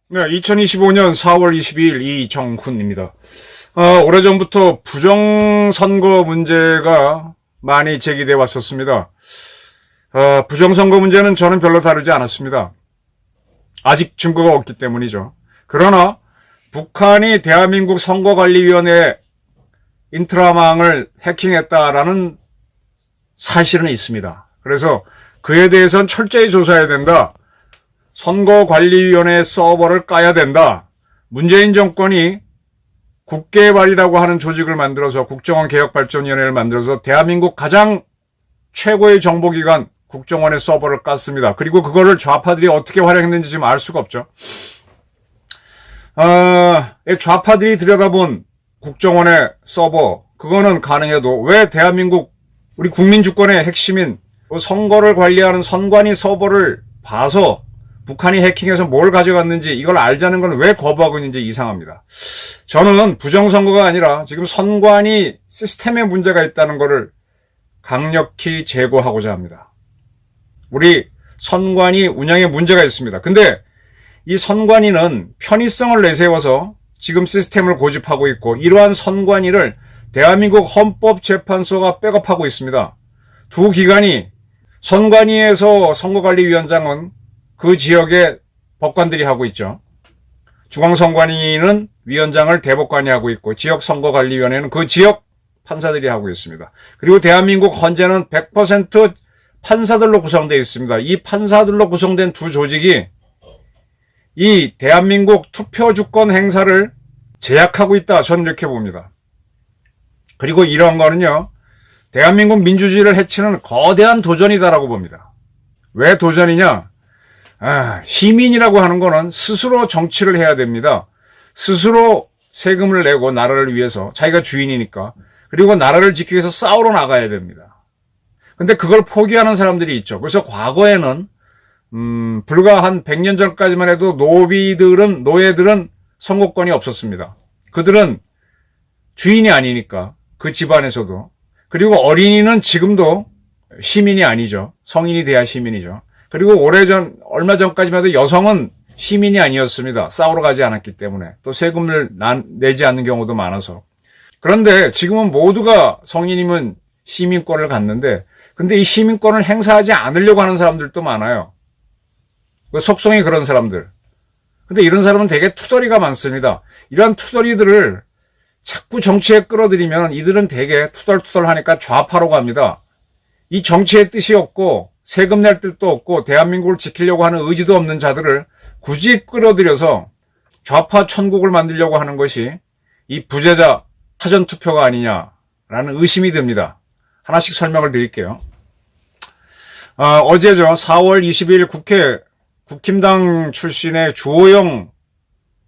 네, 2025년 4월 22일 이정훈입니다. 오래전부터 부정선거 문제가 많이 제기돼 왔었습니다. 부정선거 문제는 저는 별로 다루지 않았습니다. 아직 증거가 없기 때문이죠. 그러나 북한이 대한민국 선거관리위원회 인트라망을 해킹했다라는 사실은 있습니다. 그래서 그에 대해서는 철저히 조사해야 된다. 선거관리위원회 서버를 까야 된다. 문재인 정권이 국개발이라고 하는 조직을 만들어서 국정원 개혁발전위원회를 만들어서 대한민국 가장 최고의 정보기관 국정원의 서버를 깠습니다. 그리고 그거를 좌파들이 어떻게 활용했는지 지금 알 수가 없죠. 좌파들이 들여다본 국정원의 서버, 그거는 가능해도 왜 대한민국 우리 국민 주권의 핵심인 선거를 관리하는 선관위 서버를 봐서 북한이 해킹해서 뭘 가져갔는지 이걸 알자는 건 왜 거부하고 있는지 이상합니다. 저는 부정선거가 아니라 지금 선관위 시스템에 문제가 있다는 것을 강력히 제고하고자 합니다. 우리 선관위 운영에 문제가 있습니다. 근데 이 선관위는 편의성을 내세워서 지금 시스템을 고집하고 있고 이러한 선관위를 대한민국 헌법재판소가 백업하고 있습니다. 두 기관이 선관위에서 선거관리위원장은 그 지역의 법관들이 하고 있죠. 중앙선관위는 위원장을 대법관이 하고 있고 지역선거관리위원회는 그 지역 판사들이 하고 있습니다. 그리고 대한민국 헌재는 100% 판사들로 구성되어 있습니다. 이 판사들로 구성된 두 조직이 이 대한민국 투표주권 행사를 제약하고 있다. 저는 이렇게 봅니다. 그리고 이런 거는요, 대한민국 민주주의를 해치는 거대한 도전이다라고 봅니다. 왜 도전이냐? 시민이라고 하는 거는 스스로 정치를 해야 됩니다. 스스로 세금을 내고 나라를 위해서, 자기가 주인이니까. 그리고 나라를 지키기 위해서 싸우러 나가야 됩니다. 근데 그걸 포기하는 사람들이 있죠. 그래서 과거에는 불과 한 100년 전까지만 해도 노예들은 선거권이 없었습니다. 그들은 주인이 아니니까, 그 집안에서도. 그리고 어린이는 지금도 시민이 아니죠. 성인이 돼야 시민이죠. 그리고 얼마 전까지만 해도 여성은 시민이 아니었습니다. 싸우러 가지 않았기 때문에. 또 세금을 내지 않는 경우도 많아서. 그런데 지금은 모두가 성인이면 시민권을 갖는데, 근데 이 시민권을 행사하지 않으려고 하는 사람들도 많아요. 속성이 그런 사람들. 근데 이런 사람은 되게 투덜이가 많습니다. 이러한 투덜이들을 자꾸 정치에 끌어들이면 이들은 되게 투덜투덜하니까 좌파로 갑니다. 이 정치의 뜻이 없고 세금 낼 뜻도 없고 대한민국을 지키려고 하는 의지도 없는 자들을 굳이 끌어들여서 좌파 천국을 만들려고 하는 것이 이 부재자 사전투표가 아니냐라는 의심이 듭니다. 하나씩 설명을 드릴게요. 어제죠. 4월 20일 국힘당 출신의 주호영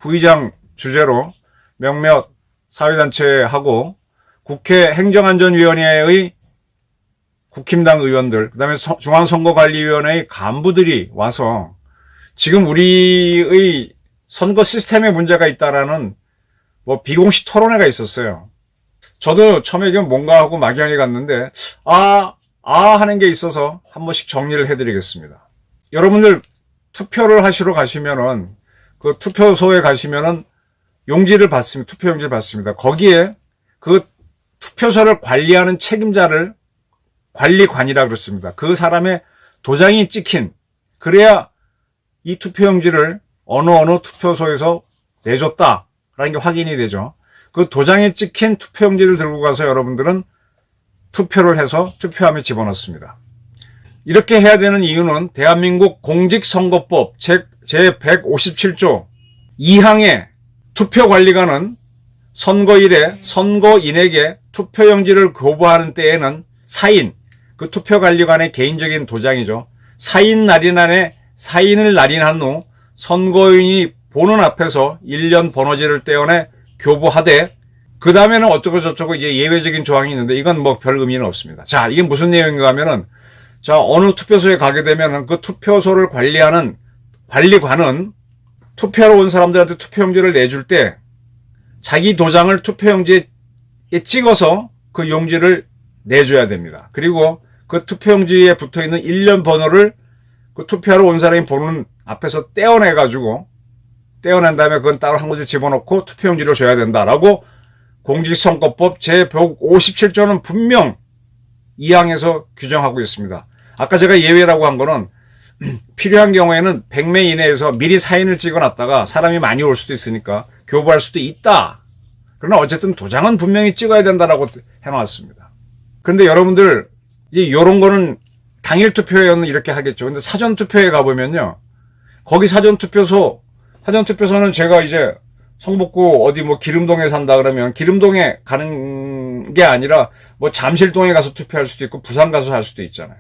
부의장 주재로 몇몇 사회단체하고 국회 행정안전위원회의 국힘당 의원들, 그 다음에 중앙선거관리위원회의 간부들이 와서 지금 우리의 선거 시스템에 문제가 있다라는 비공식 토론회가 있었어요. 저도 처음에 이게 뭔가 하고 막연히 갔는데, 하는 게 있어서 한 번씩 정리를 해드리겠습니다. 여러분들 투표를 하시러 가시면은, 그 투표소에 가시면은 용지를 받습니다. 투표 용지를 받습니다. 거기에 그 투표소를 관리하는 책임자를 관리관이라 그렇습니다. 그 사람의 도장이 찍힌, 그래야 이 투표용지를 어느 투표소에서 내줬다라는 게 확인이 되죠. 그 도장이 찍힌 투표용지를 들고 가서 여러분들은 투표를 해서 투표함에 집어넣습니다. 이렇게 해야 되는 이유는 대한민국 공직선거법 제157조 2항에 투표관리관은 선거일에 선거인에게 투표용지를 교부하는 때에는 그 투표관리관의 개인적인 도장이죠. 사인을 날인한 후 선거인이 보는 앞에서 1년 번호지를 떼어내 교부하되, 그 다음에는 어쩌고 저쩌고 이제 예외적인 조항이 있는데 이건 별 의미는 없습니다. 자, 이게 무슨 내용인가 하면은, 어느 투표소에 가게 되면은 그 투표소를 관리하는 관리관은 투표하러 온 사람들한테 투표용지를 내줄 때 자기 도장을 투표용지에 찍어서 그 용지를 내줘야 됩니다. 그리고 그 투표용지에 붙어있는 일련 번호를 그 투표하러 온 사람이 보는 앞에서 떼어낸 다음에 그건 따로 한 곳에 집어넣고 투표용지를 줘야 된다라고 공직선거법 제157조는 분명 2항에서 규정하고 있습니다. 아까 제가 예외라고 한 거는 필요한 경우에는 100매 이내에서 미리 사인을 찍어놨다가 사람이 많이 올 수도 있으니까 교부할 수도 있다. 그러나 어쨌든 도장은 분명히 찍어야 된다라고 해놨습니다. 그런데 여러분들 이제 이런 거는 당일 투표에는 이렇게 하겠죠. 근데 사전 투표에 가보면요, 거기 사전투표소는 제가 이제 성북구 어디 뭐 기름동에 산다 그러면 기름동에 가는 게 아니라 뭐 잠실동에 가서 투표할 수도 있고 부산 가서 할 수도 있잖아요.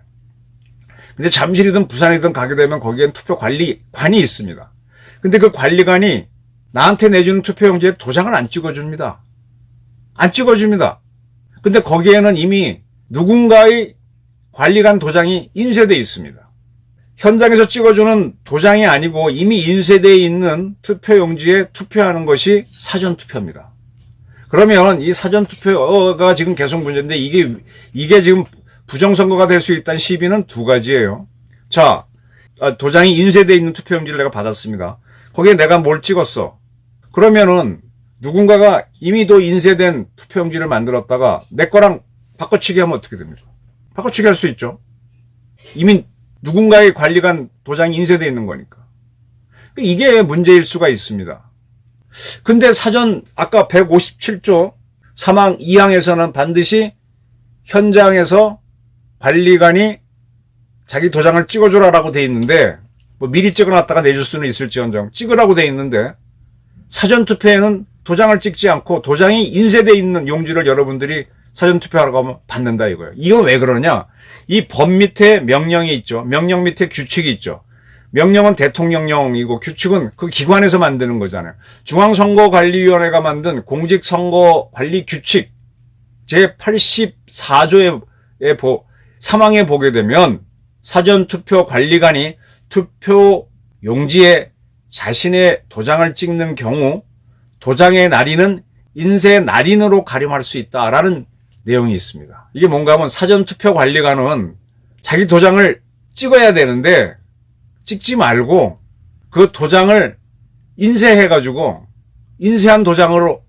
근데 잠실이든 부산이든 가게 되면 거기엔 투표 관리관이 있습니다. 근데 그 관리관이 나한테 내주는 투표용지에 도장을 안 찍어줍니다. 안 찍어줍니다. 근데 거기에는 이미 누군가의 관리관 도장이 인쇄되어 있습니다. 현장에서 찍어주는 도장이 아니고 이미 인쇄되어 있는 투표용지에 투표하는 것이 사전투표입니다. 그러면 이 사전투표가 지금 계속 문제인데 이게 지금 부정선거가 될 수 있다는 시비는 두 가지예요. 자, 도장이 인쇄되어 있는 투표용지를 내가 받았습니다. 거기에 내가 뭘 찍었어? 그러면은 누군가가 이미도 인쇄된 투표용지를 만들었다가 내 거랑 바꿔치기 하면 어떻게 됩니까? 바꿔치기 할 수 있죠. 이미 누군가의 관리관 도장이 인쇄되어 있는 거니까. 이게 문제일 수가 있습니다. 근데 아까 157조 3항 2항에서는 반드시 현장에서 관리관이 자기 도장을 찍어주라라고 돼 있는데, 뭐 미리 찍어놨다가 내줄 수는 있을지언정 찍으라고 돼 있는데, 사전투표에는 도장을 찍지 않고 도장이 인쇄되어 있는 용지를 여러분들이 사전투표하러 가면 받는다 이거예요. 이건 왜 그러냐? 이 법 밑에 명령이 있죠. 명령 밑에 규칙이 있죠. 명령은 대통령령이고 규칙은 그 기관에서 만드는 거잖아요. 중앙선거관리위원회가 만든 공직선거관리규칙 제84조의 3항에 보게 되면 사전투표 관리관이 투표 용지에 자신의 도장을 찍는 경우 도장의 날인은 인쇄 날인으로 가림할 수 있다라는 내용이 있습니다. 이게 뭔가 하면 사전투표 관리관은 자기 도장을 찍어야 되는데 찍지 말고 그 도장을 인쇄해가지고 인쇄한 도장으로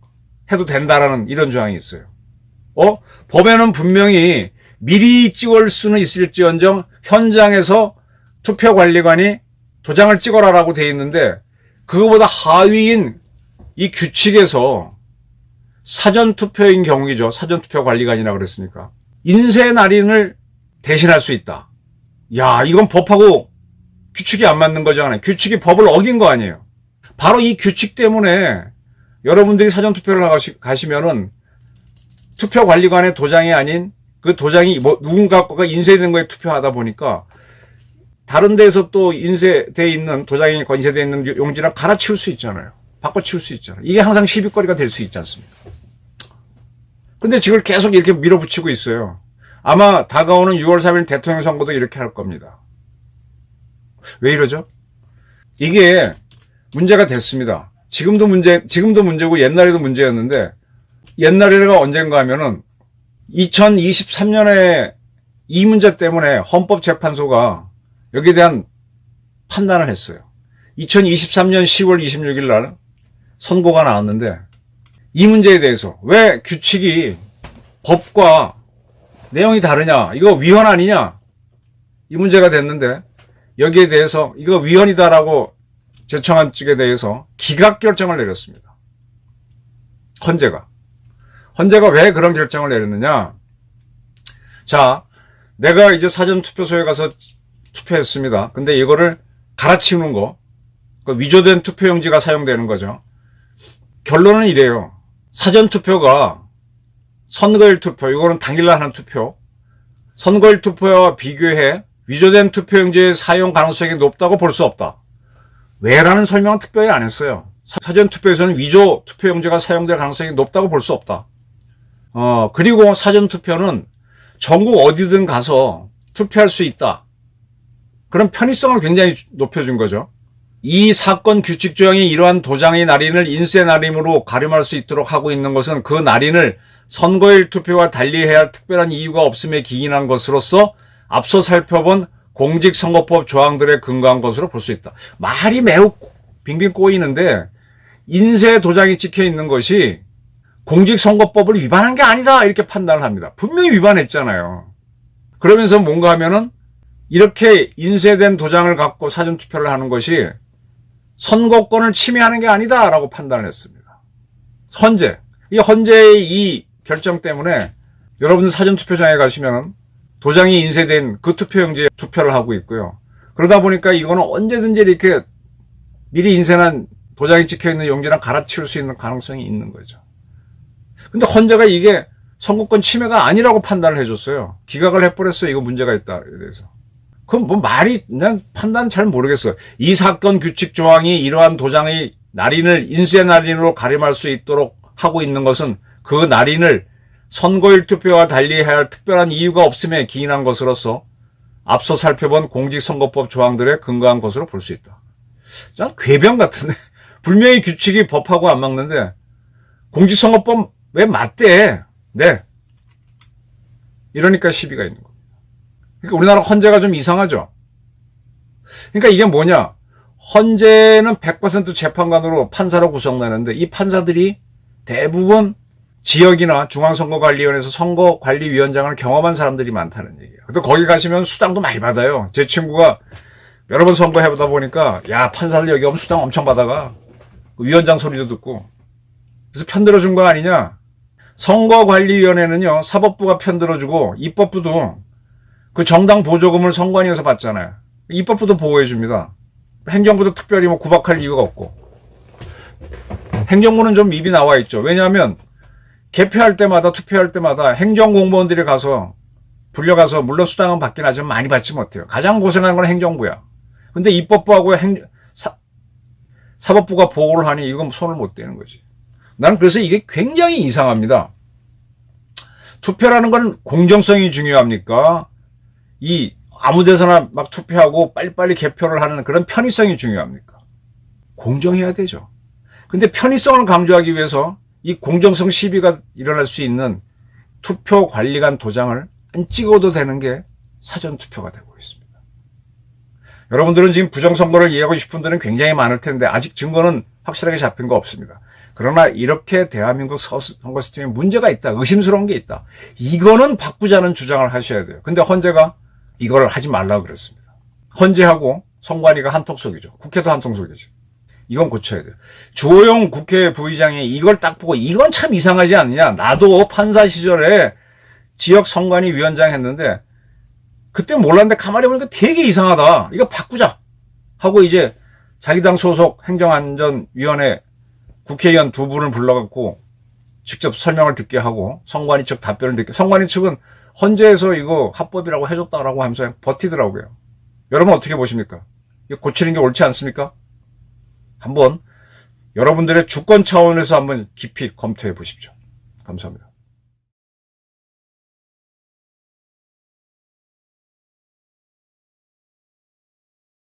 해도 된다라는 이런 조항이 있어요. 법에는 분명히 미리 찍을 수는 있을지언정 현장에서 투표관리관이 도장을 찍어라라고 돼 있는데 그거보다 하위인 이 규칙에서 사전투표인 경우이죠. 사전투표관리관이라고 그랬으니까. 인쇄 날인을 대신할 수 있다. 야, 이건 법하고 규칙이 안 맞는 거잖아요. 규칙이 법을 어긴 거 아니에요. 바로 이 규칙 때문에 여러분들이 사전투표를 가시면은 투표관리관의 도장이 아닌 그 도장이 누군가가 인쇄된 거에 투표하다 보니까 다른 데서 또 인쇄되어 있는 도장이 인쇄되어 있는 용지랑 갈아치울 수 있잖아요. 바꿔치울 수 있잖아요. 이게 항상 시비거리가 될 수 있지 않습니까? 근데 지금 계속 이렇게 밀어붙이고 있어요. 아마 다가오는 6월 3일 대통령 선거도 이렇게 할 겁니다. 왜 이러죠? 이게 문제가 됐습니다. 지금도 문제고 옛날에도 문제였는데 옛날에가 언젠가 하면은 2023년에 이 문제 때문에 헌법재판소가 여기에 대한 판단을 했어요. 2023년 10월 26일 날 선고가 나왔는데 이 문제에 대해서 왜 규칙이 법과 내용이 다르냐, 이거 위헌 아니냐, 이 문제가 됐는데 여기에 대해서 이거 위헌이다라고 제청한 측에 대해서 기각 결정을 내렸습니다. 헌재가 왜 그런 결정을 내렸느냐? 자, 내가 이제 사전투표소에 가서 투표했습니다. 근데 이거를 갈아치우는 거, 그 위조된 투표용지가 사용되는 거죠. 결론은 이래요. 사전투표가 선거일 투표, 이거는 당일날 하는 투표, 선거일 투표와 비교해 위조된 투표용지의 사용 가능성이 높다고 볼 수 없다. 왜라는 설명은 특별히 안 했어요. 사전투표에서는 위조 투표용지가 사용될 가능성이 높다고 볼 수 없다. 그리고 사전투표는 전국 어디든 가서 투표할 수 있다. 그런 편의성을 굉장히 높여준 거죠. 이 사건 규칙 조항이 이러한 도장의 날인을 인쇄 날인으로 가름할 수 있도록 하고 있는 것은 그 날인을 선거일 투표와 달리 해야 할 특별한 이유가 없음에 기인한 것으로서 앞서 살펴본 공직선거법 조항들에 근거한 것으로 볼 수 있다. 말이 매우 빙빙 꼬이는데 인쇄 도장이 찍혀 있는 것이 공직선거법을 위반한 게 아니다 이렇게 판단을 합니다. 분명히 위반했잖아요. 그러면서 뭔가 하면은 이렇게 인쇄된 도장을 갖고 사전투표를 하는 것이 선거권을 침해하는 게 아니다라고 판단을 했습니다. 헌재의 이 결정 때문에 여러분들 사전투표장에 가시면 도장이 인쇄된 그 투표용지에 투표를 하고 있고요. 그러다 보니까 이거는 언제든지 이렇게 미리 인쇄한 도장이 찍혀있는 용지랑 갈아치울 수 있는 가능성이 있는 거죠. 근데 헌재가 이게 선거권 침해가 아니라고 판단을 해줬어요. 기각을 해버렸어요. 이거 문제가 있다. 그래서. 그럼 뭐 말이, 난 판단 잘 모르겠어요. 이 사건 규칙 조항이 이러한 도장의 날인을 인쇄 날인으로 가림할 수 있도록 하고 있는 것은 그 날인을 선거일 투표와 달리 해야 할 특별한 이유가 없음에 기인한 것으로서 앞서 살펴본 공직선거법 조항들에 근거한 것으로 볼 수 있다. 난 궤변 같은데. 분명히 규칙이 법하고 안 맞는데 공직선거법 왜 맞대? 네. 이러니까 시비가 있는 겁니다. 그러니까 우리나라 헌재가 좀 이상하죠. 그러니까 이게 뭐냐? 헌재는 100% 재판관으로 판사로 구성되는데 이 판사들이 대부분 지역이나 중앙선거관리위원회에서 선거관리위원장을 경험한 사람들이 많다는 얘기예요. 또 거기 가시면 수당도 많이 받아요. 제 친구가 여러 번 선거해보다 보니까 야 판사들 여기 오면 수당 엄청 받아가. 위원장 소리도 듣고. 그래서 편들어준 거 아니냐? 선거관리위원회는요 사법부가 편들어주고 입법부도 그 정당 보조금을 선관위에서 받잖아요. 입법부도 보호해줍니다. 행정부도 특별히 뭐 구박할 이유가 없고. 행정부는 좀 입이 나와 있죠. 왜냐하면 개표할 때마다 투표할 때마다 행정공무원들이 가서 불려가서 물론 수당은 받긴 하지만 많이 받지 못해요. 가장 고생하는 건 행정부야. 근데 입법부하고 사법부가 보호를 하니 이건 손을 못 대는 거지. 나는 그래서 이게 굉장히 이상합니다. 투표라는 건 공정성이 중요합니까? 이 아무 데서나 막 투표하고 빨리빨리 개표를 하는 그런 편의성이 중요합니까? 공정해야 되죠. 근데 편의성을 강조하기 위해서 이 공정성 시비가 일어날 수 있는 투표관리관 도장을 안 찍어도 되는 게 사전투표가 되고 있습니다. 여러분들은 지금 부정선거를 이해하고 싶은 분들은 굉장히 많을 텐데 아직 증거는 확실하게 잡힌 거 없습니다. 그러나 이렇게 대한민국 선거 시스템에 문제가 있다. 의심스러운 게 있다. 이거는 바꾸자는 주장을 하셔야 돼요. 근데 헌재가 이걸 하지 말라고 그랬습니다. 헌재하고 선관위가 한통속이죠. 국회도 한통속이죠. 이건 고쳐야 돼요. 주호영 국회 부의장이 이걸 딱 보고 이건 참 이상하지 않느냐. 나도 판사 시절에 지역 선관위 위원장 했는데 그때 몰랐는데 가만히 보니까 되게 이상하다. 이거 바꾸자 하고 이제 자기 당 소속 행정안전위원회 국회의원 두 분을 불러갖고 직접 설명을 듣게 하고 선관위 측 답변을 듣게. 선관위 측은 헌재에서 이거 합법이라고 해줬다라고 하면서 버티더라고요. 여러분 어떻게 보십니까? 이거 고치는 게 옳지 않습니까? 한번 여러분들의 주권 차원에서 한번 깊이 검토해 보십시오. 감사합니다.